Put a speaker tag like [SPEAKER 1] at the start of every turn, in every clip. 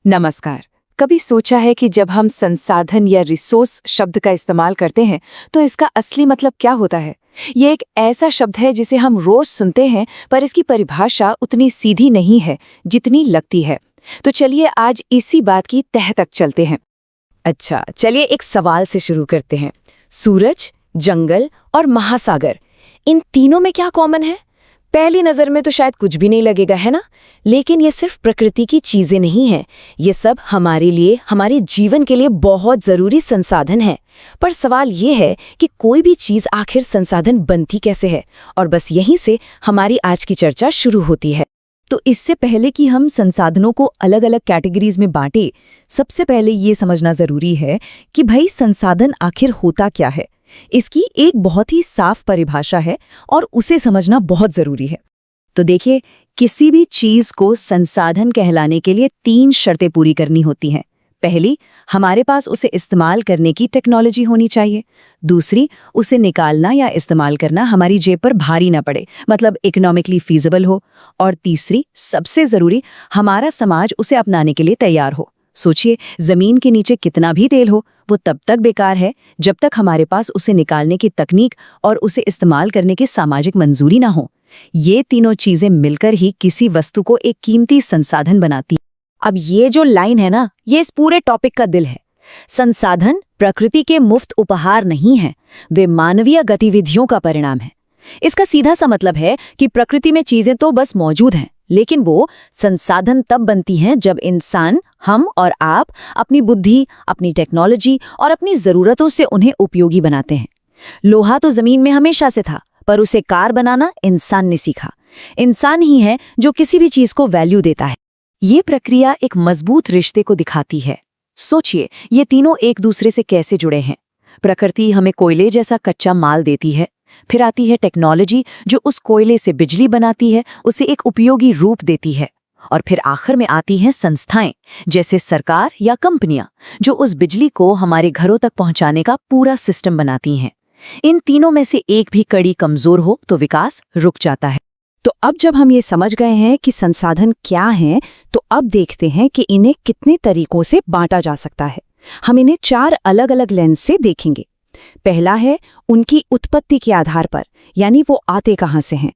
[SPEAKER 1] नमस्कार। कभी सोचा है कि जब हम संसाधन या रिसोर्स शब्द का इस्तेमाल करते हैं तो इसका असली मतलब क्या होता है? ये एक ऐसा शब्द है जिसे हम रोज सुनते हैं, पर इसकी परिभाषा उतनी सीधी नहीं है जितनी लगती है। तो चलिए आज इसी बात की तह तक चलते हैं।
[SPEAKER 2] अच्छा, चलिए एक सवाल से शुरू करते हैं। सूरज, जंगल और महासागर, इन तीनों में क्या कॉमन है? पहली नजर में तो शायद कुछ भी नहीं लगेगा, है ना? लेकिन ये सिर्फ प्रकृति की चीजें नहीं हैं। ये सब हमारे लिए, हमारे जीवन के लिए बहुत जरूरी संसाधन है। पर सवाल ये है कि कोई भी चीज आखिर संसाधन बनती कैसे है? और बस यहीं से हमारी आज की चर्चा शुरू होती है।
[SPEAKER 3] तो इससे पहले कि हम संसाधनों को अलग अलग कैटेगरीज में बांटें, सबसे पहले ये समझना जरूरी है कि भाई संसाधन आखिर होता क्या है। इसकी एक बहुत ही साफ परिभाषा है और उसे समझना बहुत जरूरी है। तो देखिए, किसी भी चीज को संसाधन कहलाने के लिए 3 शर्तें पूरी करनी होती हैं। पहली, हमारे पास उसे इस्तेमाल करने की टेक्नोलॉजी होनी चाहिए। दूसरी, उसे निकालना या इस्तेमाल करना हमारी जेब पर भारी ना पड़े, मतलब इकोनॉमिकली फीजिबल हो। और तीसरी, सबसे जरूरी, हमारा समाज उसे अपनाने के लिए तैयार हो। सोचिए, जमीन के नीचे कितना भी तेल हो, वो तब तक बेकार है जब तक हमारे पास उसे निकालने की तकनीक और उसे इस्तेमाल करने की सामाजिक मंजूरी ना हो। ये तीनों चीजें मिलकर ही किसी वस्तु को एक कीमती संसाधन बनाती।
[SPEAKER 2] अब ये जो लाइन है ना, ये इस पूरे टॉपिक का दिल है। संसाधन प्रकृति के मुफ्त उपहार नहीं है, वे मानवीय गतिविधियों का परिणाम है। इसका सीधा सा मतलब है कि प्रकृति में चीजें तो बस मौजूद हैं, लेकिन वो संसाधन तब बनती हैं जब इंसान, हम और आप अपनी बुद्धि, अपनी टेक्नोलॉजी और अपनी जरूरतों से उन्हें उपयोगी बनाते हैं। लोहा तो जमीन में हमेशा से था, पर उसे कार बनाना इंसान ने सीखा। इंसान ही है जो किसी भी चीज को वैल्यू देता है। ये प्रक्रिया एक मजबूत रिश्ते को दिखाती है। सोचिए, ये तीनों एक दूसरे से कैसे जुड़े हैं। प्रकृति हमें कोयले जैसा कच्चा माल देती है, फिर आती है टेक्नोलॉजी जो उस कोयले से बिजली बनाती है, उसे एक उपयोगी रूप देती है। और फिर आखिर में आती हैं संस्थाएं, जैसे सरकार या कंपनियां, जो उस बिजली को हमारे घरों तक पहुंचाने का पूरा सिस्टम बनाती हैं। इन तीनों में से एक भी कड़ी कमजोर हो तो विकास रुक जाता है।
[SPEAKER 3] तो अब जब हम ये समझ गए हैं कि संसाधन क्या हैं, तो अब देखते हैं कि इन्हें कितने तरीकों से बांटा जा सकता है। हम इन्हें 4 अलग अलग लेंस से देखेंगे। पहला है उनकी उत्पत्ति के आधार पर, यानी वो आते कहाँ से हैं।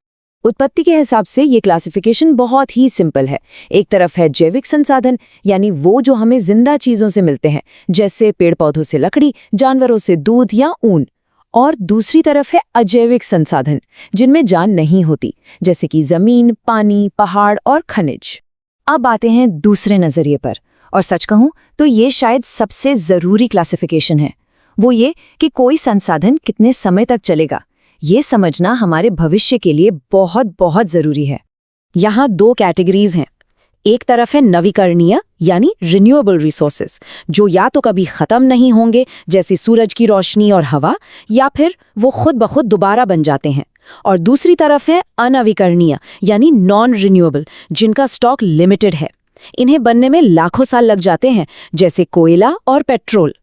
[SPEAKER 1] उत्पत्ति के हिसाब से ये क्लासिफिकेशन बहुत ही सिंपल है। एक तरफ है जैविक संसाधन, यानी वो जो हमें जिंदा चीजों से मिलते हैं, जैसे पेड़ पौधों से लकड़ी, जानवरों से दूध या ऊन। और दूसरी तरफ है अजैविक संसाधन, जिनमें जान नहीं होती, जैसे कि जमीन, पानी, पहाड़ और खनिज।
[SPEAKER 3] अब आते हैं दूसरे नजरिए पर, और सच कहूं तो ये शायद सबसे जरूरी क्लासिफिकेशन है। वो ये कि कोई संसाधन कितने समय तक चलेगा, ये समझना हमारे भविष्य के लिए बहुत बहुत जरूरी है। यहाँ 2 कैटेगरीज हैं। एक तरफ है नवीकरणीय, यानी रिन्यूएबल रिसोर्सेज, जो या तो कभी खत्म नहीं होंगे, जैसे सूरज की रोशनी और हवा, या फिर वो खुद ब खुद दोबारा बन जाते हैं। और दूसरी तरफ है अनवीकरणीय, यानी नॉन रिन्यूएबल, जिनका स्टॉक लिमिटेड है। इन्हें बनने में लाखों साल लग जाते हैं, जैसे कोयला और पेट्रोल।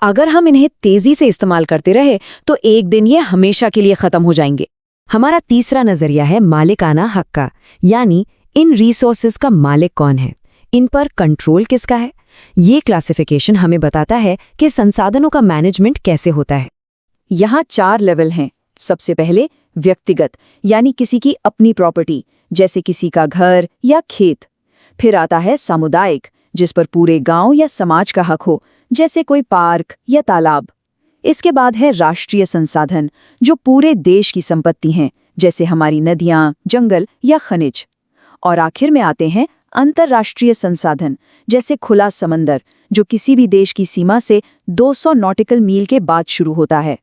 [SPEAKER 3] अगर हम इन्हें तेजी से इस्तेमाल करते रहे तो एक दिन ये हमेशा के लिए खत्म हो जाएंगे।
[SPEAKER 2] हमारा तीसरा नजरिया है मालिकाना हक का, यानी इन रिसोर्सेज का मालिक कौन है, इन पर कंट्रोल किसका है। ये क्लासिफिकेशन हमें बताता है कि संसाधनों का मैनेजमेंट कैसे होता है।
[SPEAKER 1] यहाँ 4 लेवल हैं। सबसे पहले व्यक्तिगत, यानी किसी की अपनी प्रॉपर्टी, जैसे किसी का घर या खेत। फिर आता है सामुदायिक, जिस पर पूरे गांव या समाज का हक हो, जैसे कोई पार्क या तालाब। इसके बाद है राष्ट्रीय संसाधन, जो पूरे देश की संपत्ति हैं, जैसे हमारी नदियां, जंगल या खनिज। और आखिर में आते हैं अंतर्राष्ट्रीय संसाधन, जैसे खुला समंदर, जो किसी भी देश की सीमा से 200 नॉटिकल मील के बाद शुरू होता है।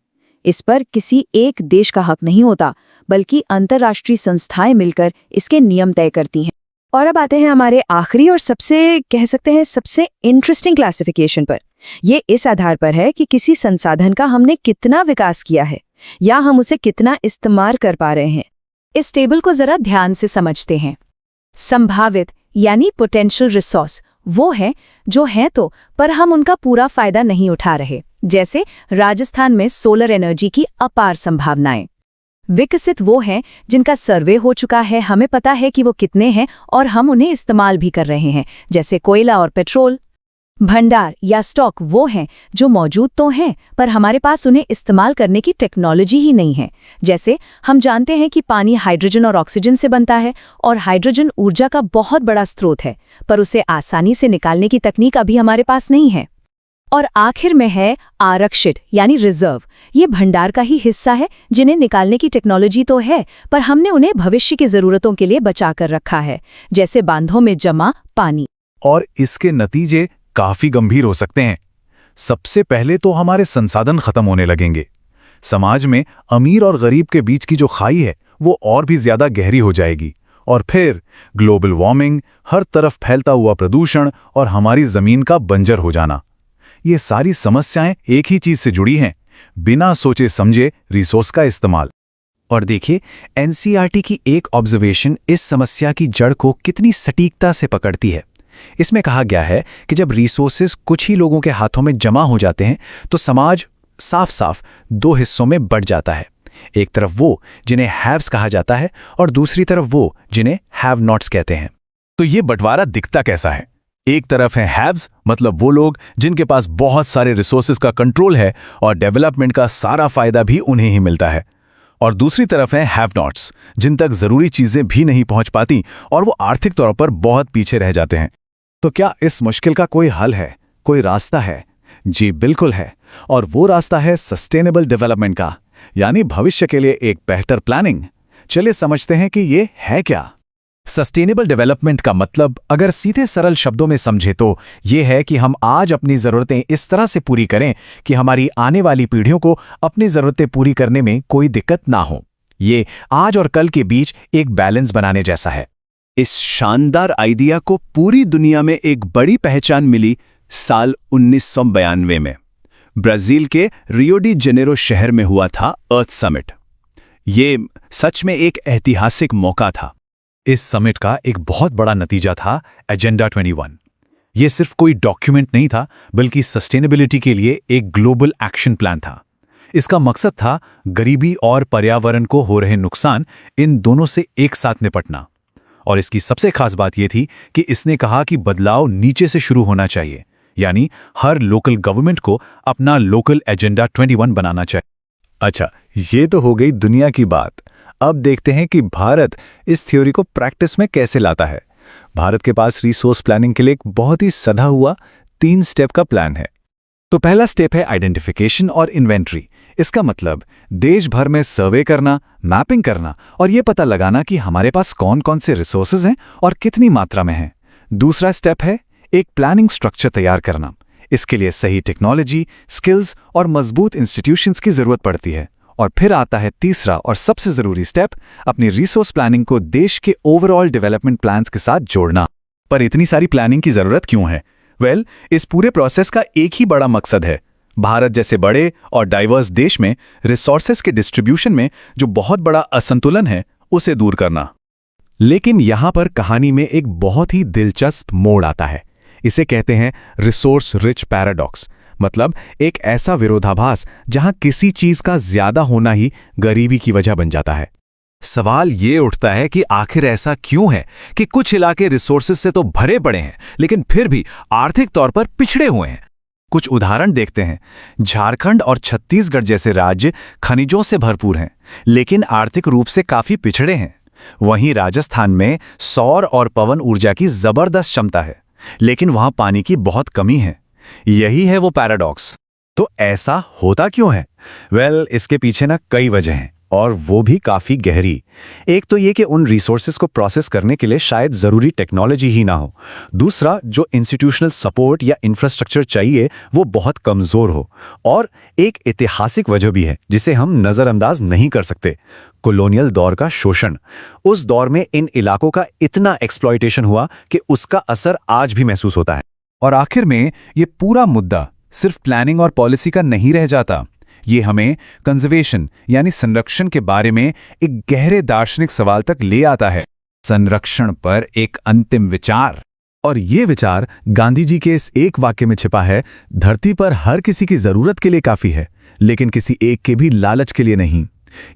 [SPEAKER 1] इस पर किसी एक देश का हक नहीं होता, बल्कि अंतर्राष्ट्रीय संस्थाएं मिलकर इसके नियम तय करती हैं।
[SPEAKER 3] और अब आते हैं हमारे आखिरी और सबसे इंटरेस्टिंग क्लासिफिकेशन पर। ये इस आधार पर है कि किसी संसाधन का हमने कितना विकास किया है या हम उसे कितना इस्तेमाल कर पा रहे हैं। इस टेबल को जरा ध्यान से समझते हैं। संभावित, यानी पोटेंशियल रिसोर्स, वो है जो हैं तो पर हम उनका पूरा फायदा नहीं उठा रहे, जैसे राजस्थान में सोलर एनर्जी की अपार संभावनाएं। विकसित वो हैं जिनका सर्वे हो चुका है, हमें पता है कि वो कितने हैं और हम उन्हें इस्तेमाल भी कर रहे हैं, जैसे कोयला और पेट्रोल। भंडार या स्टॉक वो हैं जो मौजूद तो हैं पर हमारे पास उन्हें इस्तेमाल करने की टेक्नोलॉजी ही नहीं है। जैसे हम जानते हैं कि पानी हाइड्रोजन और ऑक्सीजन से बनता है और हाइड्रोजन ऊर्जा का बहुत बड़ा स्रोत है, पर उसे आसानी से निकालने की तकनीक अभी हमारे पास नहीं है। और आखिर में है आरक्षित यानी रिजर्व। ये भंडार का ही हिस्सा है जिन्हें निकालने की टेक्नोलॉजी तो है पर हमने उन्हें भविष्य की जरूरतों के लिए बचा कर रखा है, जैसे बांधों में जमा पानी।
[SPEAKER 4] और इसके नतीजे काफी गंभीर हो सकते हैं। सबसे पहले तो हमारे संसाधन खत्म होने लगेंगे। समाज में अमीर और गरीब के बीच की जो खाई है वो और भी ज्यादा गहरी हो जाएगी। और फिर ग्लोबल वार्मिंग, हर तरफ फैलता हुआ प्रदूषण और हमारी जमीन का बंजर हो जाना, ये सारी समस्याएं एक ही चीज से जुड़ी हैं, बिना सोचे समझे रिसोर्स का इस्तेमाल।
[SPEAKER 5] और देखिए, एनसीईआरटी की एक ऑब्जर्वेशन इस समस्या की जड़ को कितनी सटीकता से पकड़ती है। इसमें कहा गया है कि जब रिसोर्सेज कुछ ही लोगों के हाथों में जमा हो जाते हैं तो समाज साफ साफ दो हिस्सों में बंट जाता है। एक तरफ वो जिन्हें हैव्स कहा जाता है और दूसरी तरफ वो जिन्हें हैव नॉट्स कहते हैं।
[SPEAKER 4] तो ये बंटवारा दिखता कैसा है? एक तरफ है हैव्स, मतलब वो लोग जिनके पास बहुत सारे रिसोर्सेज का कंट्रोल है और डेवलपमेंट का सारा फायदा भी उन्हें ही मिलता है। और दूसरी तरफ है हैव नॉट्स, जिन तक जरूरी चीजें भी नहीं पहुंच पाती और वो आर्थिक तौर पर बहुत पीछे रह जाते हैं। तो क्या इस मुश्किल का कोई हल है, कोई रास्ता है? जी बिल्कुल है, और वो रास्ता है सस्टेनेबल डेवलपमेंट का, यानी भविष्य के लिए एक बेहतर प्लानिंग। चलिए समझते हैं कि ये है क्या।
[SPEAKER 5] सस्टेनेबल डेवलपमेंट का मतलब अगर सीधे सरल शब्दों में समझे तो ये है कि हम आज अपनी ज़रूरतें इस तरह से पूरी करें कि हमारी आने वाली पीढ़ियों को अपनी ज़रूरतें पूरी करने में कोई दिक्कत ना हो। ये आज और कल के बीच एक बैलेंस बनाने जैसा है।
[SPEAKER 6] इस शानदार आइडिया को पूरी दुनिया में एक बड़ी पहचान मिली साल 1992 में। ब्राजील के रियो डी जेनेरो शहर में हुआ था अर्थ समिट। ये सच में एक ऐतिहासिक मौका था।
[SPEAKER 4] इस समिट का एक बहुत बड़ा नतीजा था एजेंडा 21। ये सिर्फ कोई डॉक्यूमेंट नहीं था, बल्कि सस्टेनेबिलिटी के लिए एक ग्लोबल एक्शन प्लान था। इसका मकसद था गरीबी और पर्यावरण को हो रहे नुकसान, इन दोनों से एक साथ निपटना। और इसकी सबसे खास बात यह थी कि इसने कहा कि बदलाव नीचे से शुरू होना चाहिए, यानी हर लोकल गवर्नमेंट को अपना लोकल एजेंडा 21 बनाना चाहिए। अच्छा, ये तो हो गई दुनिया की बात। अब देखते हैं कि भारत इस थ्योरी को प्रैक्टिस में कैसे लाता है। भारत के पास रिसोर्स प्लानिंग के लिए एक बहुत ही सधा हुआ 3 स्टेप का प्लान है। तो पहला स्टेप है आइडेंटिफिकेशन और इन्वेंट्री। इसका मतलब देश भर में सर्वे करना, मैपिंग करना और ये पता लगाना कि हमारे पास कौन कौन से रिसोर्सेज हैं और कितनी मात्रा में हैं। दूसरा स्टेप है एक प्लानिंग स्ट्रक्चर तैयार करना। इसके लिए सही टेक्नोलॉजी, स्किल्स और मजबूत इंस्टीट्यूशंस की जरूरत पड़ती है। और फिर आता है तीसरा और सबसे जरूरी स्टेप, अपनी रिसोर्स प्लानिंग को देश के ओवरऑल डेवलपमेंट प्लान्स के साथ जोड़ना। पर इतनी सारी प्लानिंग की जरूरत क्यों है? इस पूरे प्रोसेस का एक ही बड़ा मकसद है, भारत जैसे बड़े और डाइवर्स देश में रिसोर्सेस के डिस्ट्रीब्यूशन में जो बहुत बड़ा असंतुलन है उसे दूर करना। लेकिन यहां पर कहानी में एक बहुत ही दिलचस्प मोड़ आता है। इसे कहते हैं रिसोर्स रिच पैराडॉक्स, मतलब एक ऐसा विरोधाभास जहां किसी चीज का ज्यादा होना ही गरीबी की वजह बन जाता है। सवाल ये उठता है कि आखिर ऐसा क्यों है कि कुछ इलाके रिसोर्सेज से तो भरे पड़े हैं लेकिन फिर भी आर्थिक तौर पर पिछड़े हुए हैं। कुछ उदाहरण देखते हैं। झारखंड और छत्तीसगढ़ जैसे राज्य खनिजों से भरपूर हैं लेकिन आर्थिक रूप से काफी पिछड़े हैं। वहीं राजस्थान में सौर और पवन ऊर्जा की जबरदस्त क्षमता है लेकिन वहां पानी की बहुत कमी है। यही है वो पैराडॉक्स। तो ऐसा होता क्यों है? इसके पीछे ना कई वजह हैं और वो भी काफी गहरी। एक तो ये कि उन रिसोर्सेज को प्रोसेस करने के लिए शायद जरूरी टेक्नोलॉजी ही ना हो। दूसरा, जो इंस्टीट्यूशनल सपोर्ट या इंफ्रास्ट्रक्चर चाहिए वो बहुत कमजोर हो। और एक ऐतिहासिक वजह भी है जिसे हम नजरअंदाज नहीं कर सकते, कॉलोनियल दौर का शोषण। उस दौर में इन इलाकों का इतना एक्सप्लॉयटेशन हुआ कि उसका असर आज भी महसूस होता है। और आखिर में ये पूरा मुद्दा सिर्फ प्लानिंग और पॉलिसी का नहीं रह जाता, ये हमें कंजर्वेशन यानी संरक्षण के बारे में एक गहरे दार्शनिक सवाल तक ले आता है। संरक्षण पर एक अंतिम विचार, और ये विचार गांधी जी के इस एक वाक्य में छिपा है, धरती पर हर किसी की जरूरत के लिए काफी है लेकिन किसी एक के भी लालच के लिए नहीं।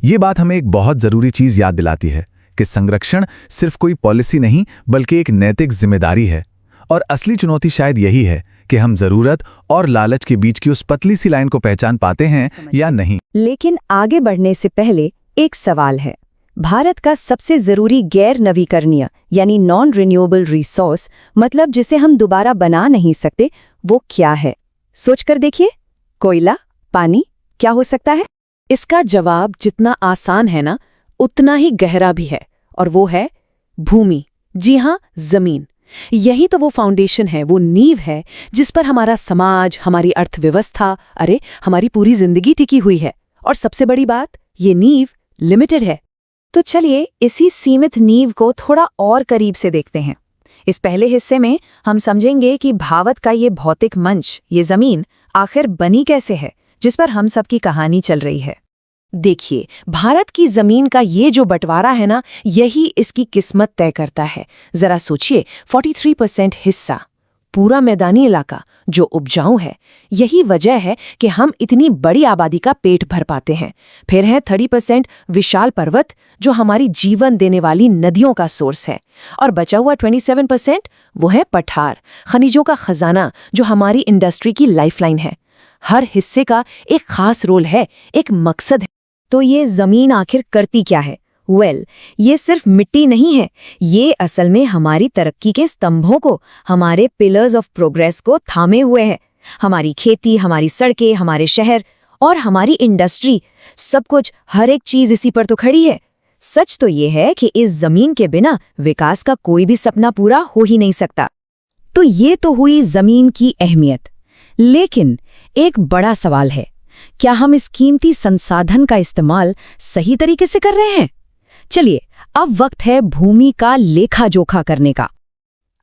[SPEAKER 5] ये बात हमें एक बहुत जरूरी चीज याद दिलाती है कि संरक्षण सिर्फ कोई पॉलिसी नहीं बल्कि एक नैतिक जिम्मेदारी है। और असली चुनौती शायद यही है कि हम जरूरत और लालच के बीच की उस पतली सी लाइन को पहचान पाते हैं या नहीं।
[SPEAKER 1] लेकिन आगे बढ़ने से पहले एक सवाल है। भारत का सबसे जरूरी गैर नवीकरणीय यानी नॉन रिन्यूएबल रिसोर्स, मतलब जिसे हम दोबारा बना नहीं सकते, वो क्या है? सोचकर देखिए। कोयला, पानी, क्या हो सकता है?
[SPEAKER 3] इसका जवाब जितना आसान है ना, उतना ही गहरा भी है, और वो है भूमि। जी हाँ, जमीन। यही तो वो फाउंडेशन है, वो नींव है जिस पर हमारा समाज, हमारी अर्थव्यवस्था, अरे हमारी पूरी जिंदगी टिकी हुई है। और सबसे बड़ी बात, ये नींव लिमिटेड है।
[SPEAKER 1] तो चलिए इसी सीमित नींव को थोड़ा और करीब से देखते हैं। इस पहले हिस्से में हम समझेंगे कि भारत का ये भौतिक मंच, ये जमीन आखिर बनी कैसे है, जिस पर हम सबकी कहानी चल रही है।
[SPEAKER 3] देखिए, भारत की जमीन का ये जो बंटवारा है ना, यही इसकी किस्मत तय करता है। जरा सोचिए, 43% हिस्सा, पूरा मैदानी इलाका जो उपजाऊ है। यही वजह है कि हम इतनी बड़ी आबादी का पेट भर पाते हैं। फिर है 30% विशाल पर्वत जो हमारी जीवन देने वाली नदियों का सोर्स है। और बचा हुआ 27% वो है पठार, खनिजों का खजाना जो हमारी इंडस्ट्री की लाइफलाइन है। हर हिस्से का एक खास रोल है, एक मकसद है।
[SPEAKER 1] तो ये जमीन आखिर करती क्या है? ये सिर्फ मिट्टी नहीं है, ये असल में हमारी तरक्की के स्तंभों को, हमारे पिलर्स ऑफ प्रोग्रेस को थामे हुए है। हमारी खेती, हमारी सड़कें, हमारे शहर और हमारी इंडस्ट्री, सब कुछ, हर एक चीज इसी पर तो खड़ी है। सच तो ये है कि इस जमीन के बिना विकास का कोई भी सपना पूरा हो ही नहीं सकता। तो ये तो हुई जमीन की अहमियत। लेकिन एक बड़ा सवाल है, क्या हम इस कीमती संसाधन का इस्तेमाल सही तरीके से कर रहे हैं? चलिए, अब वक्त है भूमि का लेखा जोखा करने का।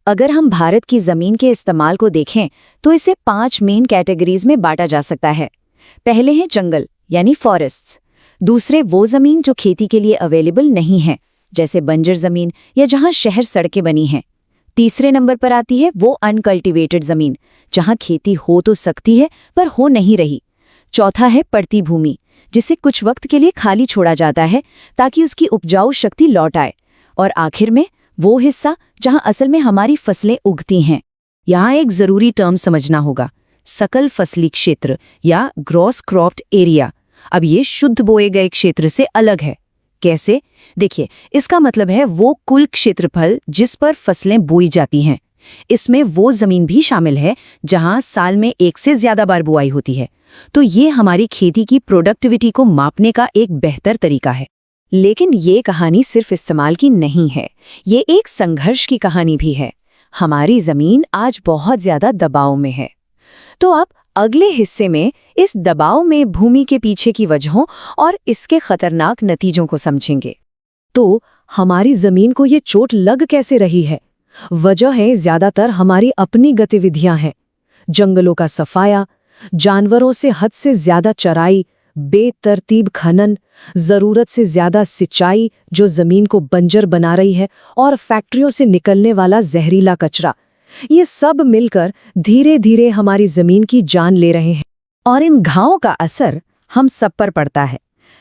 [SPEAKER 1] अगर हम भारत की जमीन के इस्तेमाल को देखें तो इसे 5 मेन कैटेगरीज में बांटा जा सकता है। पहले हैं जंगल यानी फॉरेस्ट्स। दूसरे वो जमीन जो खेती के लिए अवेलेबल नहीं है, जैसे बंजर जमीन या जहां शहर सड़कें बनी हैं। तीसरे नंबर पर आती है वो अनकल्टिवेटेड जमीन, जहां खेती हो तो सकती है पर हो नहीं रही। चौथा है पड़ती भूमि, जिसे कुछ वक्त के लिए खाली छोड़ा जाता है ताकि उसकी उपजाऊ शक्ति लौट आए। और आखिर में वो हिस्सा जहां असल में हमारी फसलें उगती हैं। यहाँ एक जरूरी टर्म समझना होगा, सकल फसली क्षेत्र या ग्रॉस क्रॉप्ड एरिया। अब ये शुद्ध बोए गए क्षेत्र से अलग है। कैसे? देखिए, इसका मतलब है वो कुल क्षेत्रफल जिस पर फसलें बोई जाती हैं। इसमें वो जमीन भी शामिल है जहां साल में 1 से ज्यादा बार बुआई होती है। तो ये हमारी खेती की प्रोडक्टिविटी को मापने का एक बेहतर तरीका है। लेकिन ये कहानी सिर्फ इस्तेमाल की नहीं है, ये एक संघर्ष की कहानी भी है। हमारी जमीन आज बहुत ज्यादा दबाव में है। तो अब अगले हिस्से में इस दबाव में भूमि के पीछे की वजहों और इसके खतरनाक नतीजों को समझेंगे। तो हमारी जमीन को ये चोट लग कैसे रही है? वजह है ज्यादातर हमारी अपनी गतिविधियां हैं। जंगलों का सफाया, जानवरों से हद से ज्यादा चराई, बेतरतीब खनन, जरूरत से ज्यादा सिंचाई जो जमीन को बंजर बना रही है, और फैक्ट्रियों से निकलने वाला जहरीला कचरा। ये सब मिलकर धीरे धीरे हमारी जमीन की जान ले रहे हैं। और इन घावों का असर हम सब पर पड़ता है।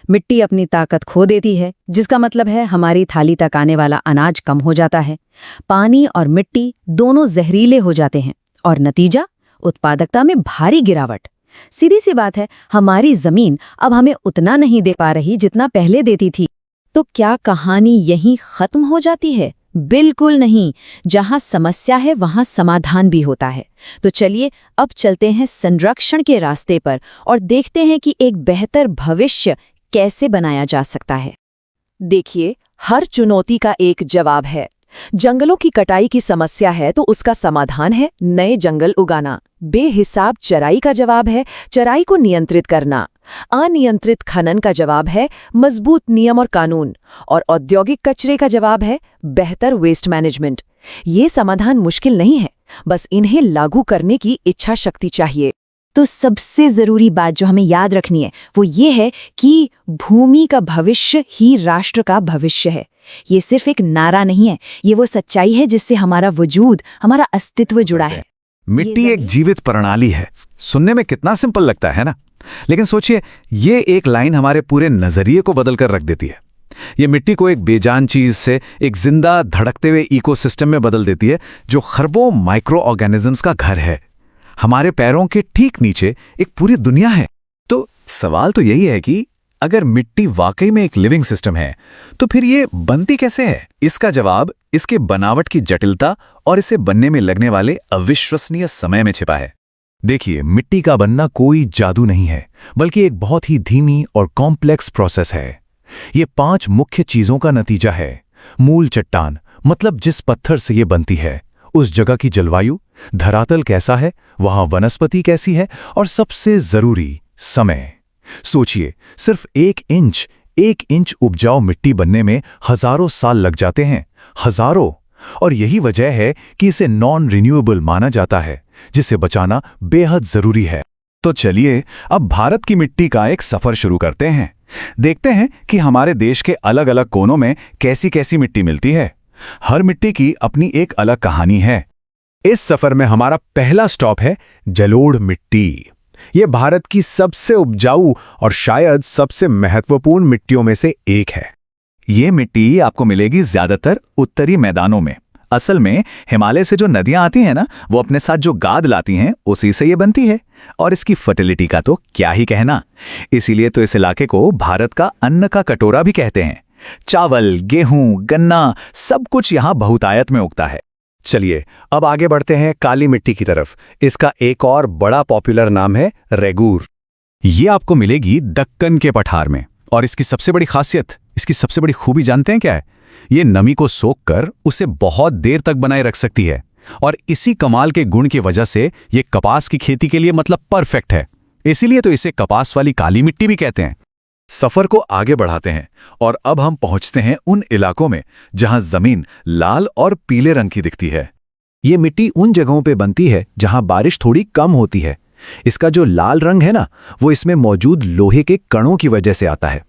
[SPEAKER 1] मिट्टी अपनी ताकत खो देती है, जिसका मतलब है हमारी थाली तक आने वाला अनाज कम हो जाता है। पानी और मिट्टी दोनों जहरीले हो जाते हैं और नतीजा, उत्पादकता में भारी गिरावट। सीधी सी बात है, हमारी जमीन अब हमें उतना नहीं दे पा रही जितना पहले देती थी। तो क्या कहानी यहीं खत्म हो जाती है? बिल्कुल नहीं। जहां समस्या है वहां समाधान भी होता है। तो चलिए अब चलते हैं संरक्षण के रास्ते पर और देखते हैं कि एक बेहतर भविष्य कैसे बनाया जा सकता है। देखिए, हर चुनौती का एक जवाब है। जंगलों की कटाई की समस्या है तो उसका समाधान है नए जंगल उगाना। बेहिसाब चराई का जवाब है चराई को नियंत्रित करना। अनियंत्रित खनन का जवाब है मजबूत नियम और कानून। और औद्योगिक कचरे का जवाब है बेहतर वेस्ट मैनेजमेंट। ये समाधान मुश्किल नहीं है, बस इन्हें लागू करने की इच्छा शक्ति चाहिए। तो सबसे जरूरी बात जो हमें याद रखनी है वो ये है कि भूमि का भविष्य ही राष्ट्र का भविष्य है। ये सिर्फ एक नारा नहीं है, ये वो सच्चाई है जिससे हमारा वजूद, हमारा अस्तित्व जुड़ा है।
[SPEAKER 5] मिट्टी एक जीवित प्रणाली है। सुनने में कितना सिंपल लगता है ना,
[SPEAKER 4] लेकिन सोचिए, ये एक लाइन हमारे पूरे नजरिए को बदल कर रख देती है। ये मिट्टी को एक बेजान चीज से एक जिंदा धड़कते हुए इकोसिस्टम में बदल देती है, जो खरबों माइक्रो ऑर्गेनिजम्स का घर है। हमारे पैरों के ठीक नीचे एक पूरी दुनिया है। तो सवाल तो यही है कि अगर मिट्टी वाकई में एक लिविंग सिस्टम है, तो फिर ये बनती कैसे है? इसका जवाब इसके बनावट की जटिलता और इसे बनने में लगने वाले अविश्वसनीय समय में छिपा है। देखिए, मिट्टी का बनना कोई जादू नहीं है, बल्कि एक बहुत ही धीमी और कॉम्प्लेक्स प्रोसेस है। ये 5 मुख्य चीजों का नतीजा है। मूल चट्टान, मतलब जिस पत्थर से ये बनती है, उस जगह की जलवायु, धरातल कैसा है, वहां वनस्पति कैसी है, और सबसे जरूरी समय। सोचिए, सिर्फ 1 इंच उपजाऊ मिट्टी बनने में हजारों साल लग जाते हैं, हजारों। और यही वजह है कि इसे नॉन रिन्यूएबल माना जाता है, जिसे बचाना बेहद जरूरी है। तो चलिए अब भारत की मिट्टी का एक सफर शुरू करते हैं। देखते हैं कि हमारे देश के अलग अलग कोनों में कैसी कैसी मिट्टी मिलती है। हर मिट्टी की अपनी एक अलग कहानी है। इस सफर में हमारा पहला स्टॉप है जलोढ़ मिट्टी। ये भारत की सबसे उपजाऊ और शायद सबसे महत्वपूर्ण मिट्टियों में से एक है। ये मिट्टी आपको मिलेगी ज्यादातर उत्तरी मैदानों में। असल में हिमालय से जो नदियां आती हैं ना, वो अपने साथ जो गाद लाती हैं, उसी से ये बनती है। और इसकी फर्टिलिटी का तो क्या ही कहना। इसीलिए तो इस इलाके को भारत का अन्न का कटोरा भी कहते हैं। चावल, गेहूं, गन्ना, सब कुछ यहां बहुतायत में उगता है। चलिए अब आगे बढ़ते हैं काली मिट्टी की तरफ। इसका एक और बड़ा पॉपुलर नाम है रेगूर। ये आपको मिलेगी दक्कन के पठार में। और इसकी सबसे बड़ी खासियत, इसकी सबसे बड़ी खूबी जानते हैं क्या है? ये नमी को सोखकर उसे बहुत देर तक बनाए रख सकती है। और इसी कमाल के गुण की वजह से ये कपास की खेती के लिए मतलब परफेक्ट है। इसीलिए तो इसे कपास वाली काली मिट्टी भी कहते हैं। सफर को आगे बढ़ाते हैं और अब हम पहुंचते हैं उन इलाकों में जहां जमीन लाल और पीले रंग की दिखती है। ये मिट्टी उन जगहों पे बनती है जहां बारिश थोड़ी कम होती है। इसका जो लाल रंग है ना, वो इसमें मौजूद लोहे के कणों की वजह से आता है।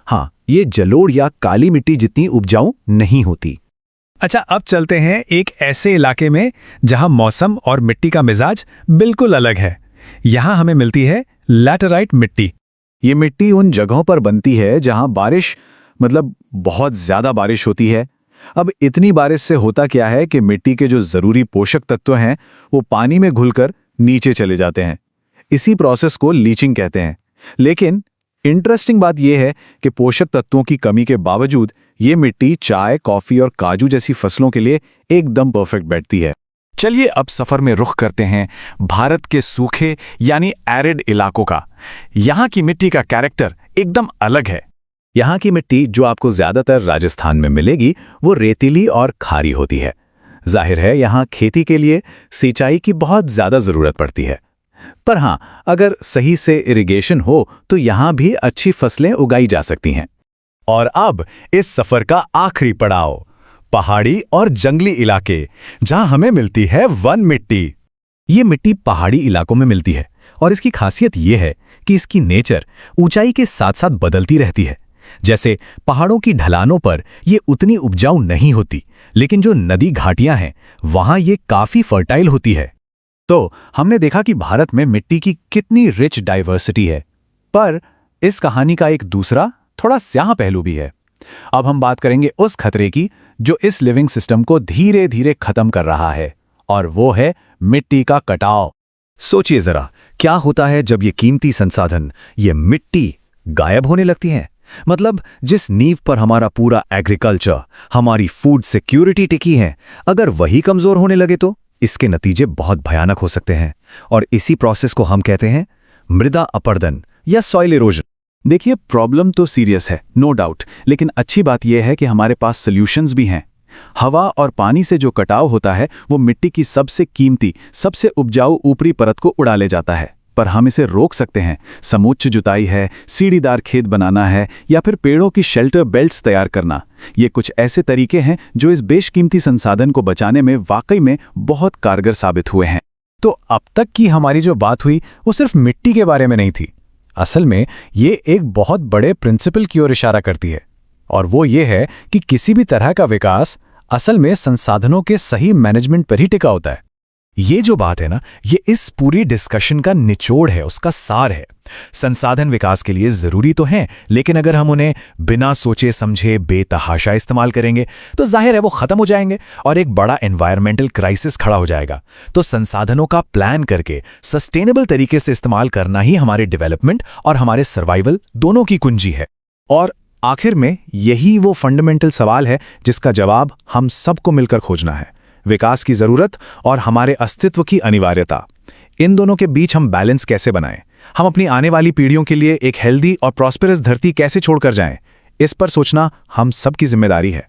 [SPEAKER 4] हाँ, ये जलोढ़ या काली मिट्टी जितनी उपजाऊ नहीं होती। अच्छा, अब चलते हैं एक ऐसे इलाके में जहां मौसम और मिट्टी का मिजाज बिल्कुल अलग है। यहां हमें मिलती है लैटेराइट मिट्टी। ये मिट्टी उन जगहों पर बनती है जहां बारिश मतलब बहुत ज्यादा बारिश होती है। अब इतनी बारिश से होता क्या है कि मिट्टी के जो जरूरी पोषक तत्व हैं वो पानी में घुलकर नीचे चले जाते हैं। इसी प्रोसेस को लीचिंग कहते हैं। लेकिन इंटरेस्टिंग बात यह है कि पोषक तत्वों की कमी के बावजूद ये मिट्टी चाय, कॉफी और काजू जैसी फसलों के लिए एकदम परफेक्ट बैठती है। चलिए अब सफर में रुख करते हैं भारत के सूखे यानी एरिड इलाकों का। यहाँ की मिट्टी का कैरेक्टर एकदम अलग है। यहाँ की मिट्टी जो आपको ज्यादातर राजस्थान में मिलेगी वो रेतीली और खारी होती है। जाहिर है यहाँ खेती के लिए सिंचाई की बहुत ज्यादा जरूरत पड़ती है। पर हाँ, अगर सही से इरिगेशन हो तो यहाँ भी अच्छी फसलें उगाई जा सकती हैं। और अब इस सफर का आखिरी पड़ाव, पहाड़ी और जंगली इलाके, जहां हमें मिलती है वन मिट्टी। ये मिट्टी पहाड़ी इलाकों में मिलती है और इसकी खासियत ये है कि इसकी नेचर ऊंचाई के साथ साथ बदलती रहती है। जैसे पहाड़ों की ढलानों पर ये उतनी उपजाऊ नहीं होती, लेकिन जो नदी घाटियां हैं वहां ये काफी फर्टाइल होती है। तो हमने देखा कि भारत में मिट्टी की कितनी रिच डाइवर्सिटी है। पर इस कहानी का एक दूसरा थोड़ा स्याह पहलू भी है। अब हम बात करेंगे उस खतरे की जो इस लिविंग सिस्टम को धीरे धीरे खत्म कर रहा है, और वो है मिट्टी का कटाव। सोचिए जरा, क्या होता है जब ये कीमती संसाधन, ये मिट्टी गायब होने लगती है? मतलब जिस नींव पर हमारा पूरा एग्रीकल्चर, हमारी फूड सिक्योरिटी टिकी है, अगर वही कमजोर होने लगे तो इसके नतीजे बहुत भयानक हो सकते हैं। और इसी प्रोसेस को हम कहते हैं मृदा अपरदन या सॉइल इरोजन। देखिए, प्रॉब्लम तो सीरियस है, नो डाउट, लेकिन अच्छी बात यह है कि हमारे पास सॉल्यूशंस भी हैं। हवा और पानी से जो कटाव होता है वो मिट्टी की सबसे कीमती, सबसे उपजाऊ ऊपरी परत को उड़ा ले जाता है। पर हम इसे रोक सकते हैं। समोच्च जुताई है, सीढ़ीदार खेत बनाना है, या फिर पेड़ों की शेल्टर बेल्ट्स तैयार करना। ये कुछ ऐसे तरीके हैं जो इस बेशकीमती संसाधन को बचाने में वाकई में बहुत कारगर साबित हुए हैं। तो अब तक की हमारी जो बात हुई वो सिर्फ मिट्टी के बारे में नहीं थी। असल में ये एक बहुत बड़े प्रिंसिपल की ओर इशारा करती है, और वो ये है कि किसी भी तरह का विकास असल में संसाधनों के सही मैनेजमेंट पर ही टिका होता है। ये जो बात है ना, ये इस पूरी डिस्कशन का निचोड़ है, उसका सार है। संसाधन विकास के लिए जरूरी तो हैं, लेकिन अगर हम उन्हें बिना सोचे समझे बेतहाशा इस्तेमाल करेंगे तो जाहिर है वो खत्म हो जाएंगे और एक बड़ा एनवायरमेंटल क्राइसिस खड़ा हो जाएगा। तो संसाधनों का प्लान करके सस्टेनेबल तरीके से इस्तेमाल करना ही हमारे डेवलपमेंट और हमारे सर्वाइवल दोनों की कुंजी है। और आखिर में यही वो फंडामेंटल सवाल है जिसका जवाब हम सबको मिलकर खोजना है। विकास की जरूरत और हमारे अस्तित्व की अनिवार्यता, इन दोनों के बीच हम बैलेंस कैसे बनाएं? हम अपनी आने वाली पीढ़ियों के लिए एक हेल्दी और प्रॉस्पेरस धरती कैसे छोड़कर जाएं? इस पर सोचना हम सबकी जिम्मेदारी है।